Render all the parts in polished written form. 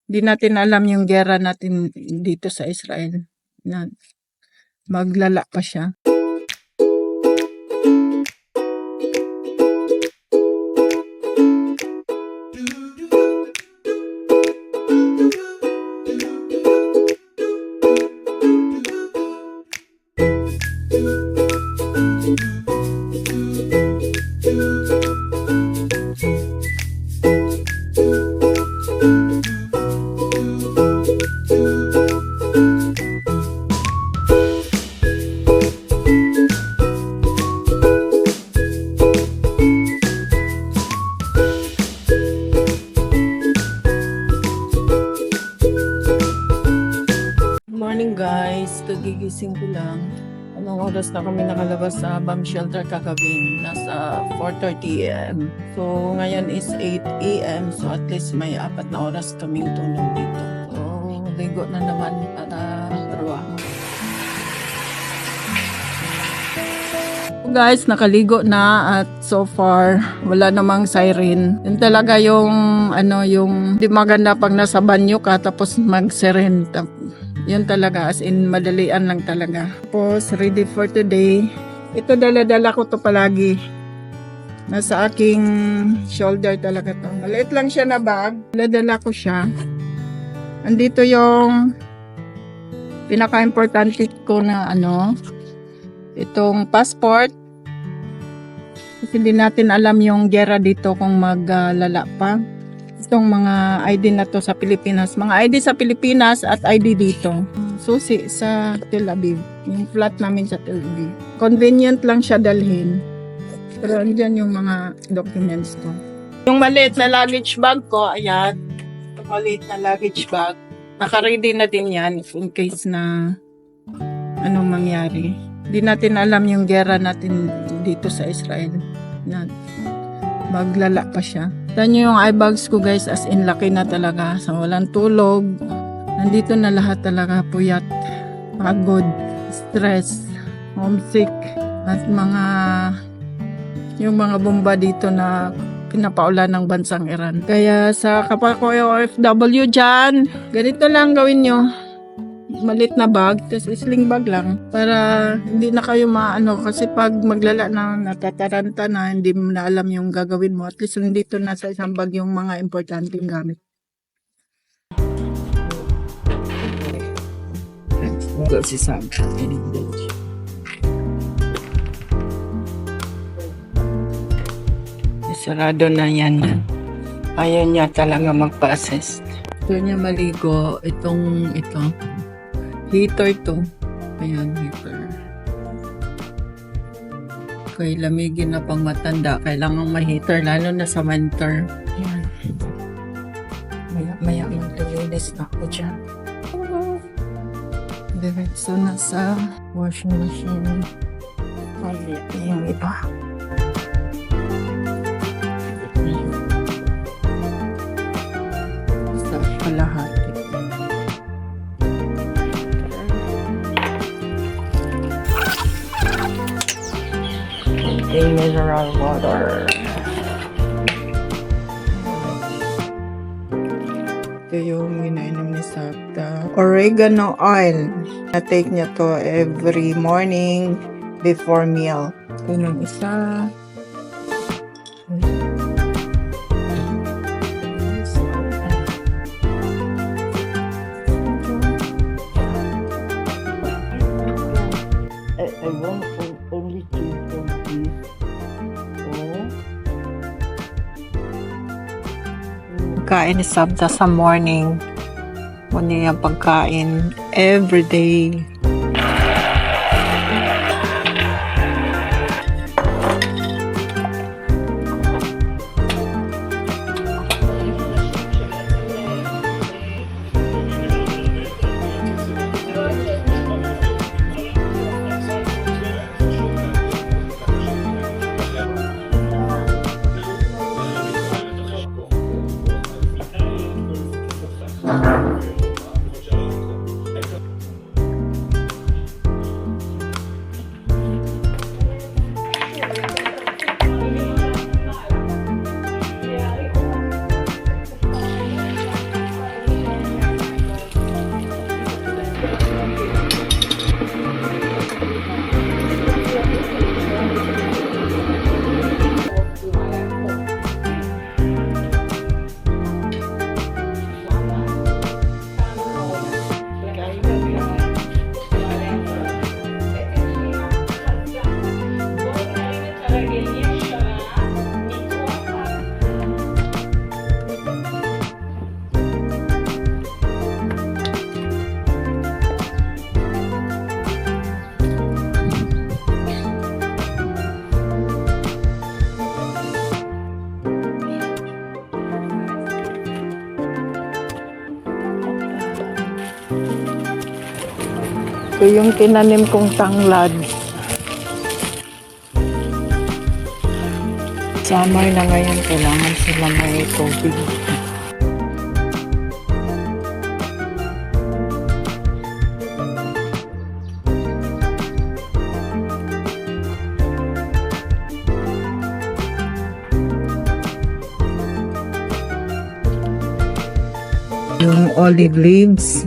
Di natin alam yung gera natin dito sa Israel. Na maglala pa siya. Morning guys, kagigising ko lang. Anong oras na kami nakalabas sa bomb shelter kagabi? Nasa 4:30 AM. So ngayon is 8 AM. So at least may 4 na oras kaming tulog dito. So ligo na naman para trabaho. Guys, nakaligo na at so far wala namang siren. Yun talaga yung yung di maganda pag nasa banyo ka tapos mag-siren. Yun talaga, as in madalian lang talaga. Tapos ready for today. Ito dala-dala ko to palagi. Nasa aking shoulder talaga to. Maliit lang siya na bag. Dala-dala ko siya. Andito yung pinaka-importante ko na itong passport. Kasi hindi natin alam yung gera dito kung maglala pa. Itong mga ID na to sa Pilipinas. Mga ID sa Pilipinas at ID dito. Susi sa Tel Aviv. Yung flat namin sa Tel Aviv. Convenient lang siya dalhin. Pero andyan yung mga documents ko. Yung maliit na luggage bag ko, ayan. Yung maliit na luggage bag. Naka-ready na din yan in case na anong mangyari. Hindi natin alam yung gera natin dito sa Israel. Na maglala pa siya. Tignan nyo yung eye bags ko guys, as in laki na talaga. So walang tulog. Nandito na lahat talaga, puyat, pagod, stress, homesick, at yung mga bomba dito na pinapaulan ng bansang Iran. Kaya sa kapwa ko OFW dyan, ganito lang gawin nyo. Malit na bag, tapos sling bag lang para hindi na kayo kasi pag maglala na natataranta na, hindi mo na alam yung gagawin mo, at least nandito na sa isang bag yung mga importanteng gamit. Si Sam. Sarado na yan. Ayaw niya talaga magpa-assist. Ito niya maligo. Ito. Heater to. Ayan, heater. Okay, lamigin na pang matanda. Kailangan ma-heater, lalo na sa winter. Ayan. Maya maglilinis na ako dyan. Diretso na sa washing machine. Mali yung iba. Sa kalahati. Mineral water. Ito yung minainom ni Sabta. Oregano oil. Na-take niya to every morning before meal. Ito yung isa. I want only two from this. Pagkain ni Sabta sa morning. Muna yung pagkain everyday. Ito yung tinanim kong tanglad. Summer na ngayon, kailangan sila may tubig. Yung olive leaves,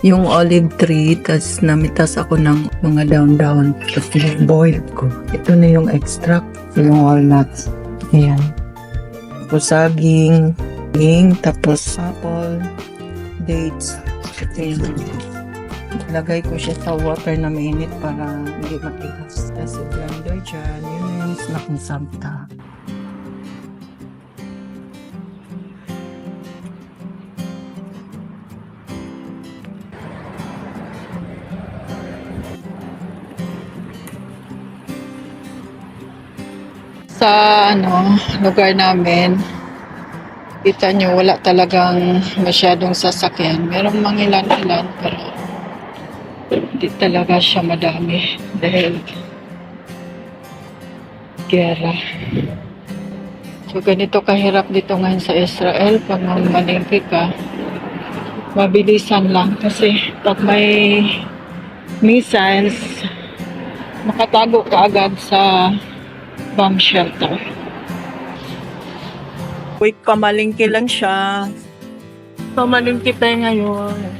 yung olive tree, tas namitas ako ng mga down-down, tapos boiled ko. Ito na yung extract, yung walnuts. Ayan. Tapos saging, tapos apple, dates. Ito yun. Lagay ko siya sa water na mainit para hindi matigas. Tapos blender dyan, yun na yung snack ng Santa. Sa lugar namin, kita nyo wala talagang masyadong sasakyan. Merong mangilan-ilan pero hindi talaga siya madami dahil gera. So ganito kahirap dito ngayon sa Israel pag malingki ka. Mabilisan lang kasi pag may missiles, makatago ka agad sa bomb shelter. Wait, pamalingki lang siya. Pamalingki tayo ngayon.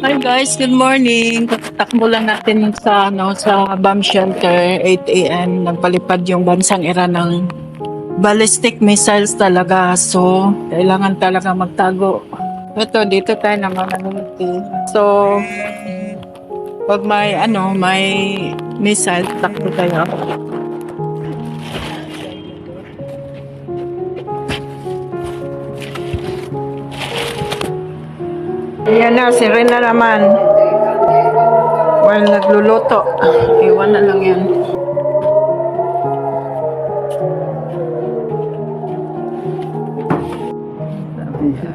Hi guys, good morning. Takbo lang natin sa sa bomb shelter 8 AM. Nagpalipad yung bansang Iran ng ballistic missiles talaga. So, kailangan talaga magtago. Ito, dito tayo naman nanunti. So, pag may may missile, takbo tayo. Ayan na, si Rena naman. While nagluluto. Iwan na lang yan.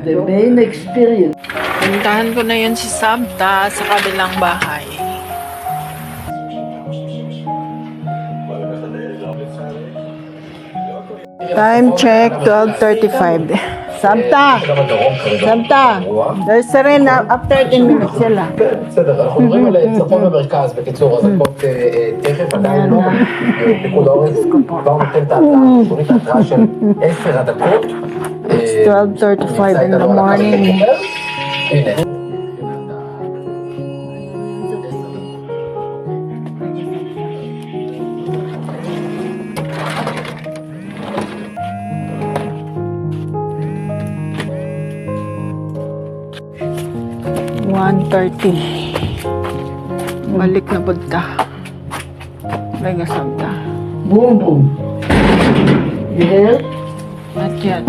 The main experience. Puntahan ko na yun si Santa sa kabilang bahay. Time check, 12:35. Santa! there's Serena, after 10 minutes, יאללה. בסדר, אנחנו מדברים על צפון ומרכז, בקיצור, אזעקות תכף, עדיין לא. פיקוד העורף כבר נותן את ההתראה, תוכנית ההתראה של 10 הדקות. It's 12:35 in the morning. הנה. 1:30. Balik na punta. Mega Santa. Boom, boom. You hear? Not yet.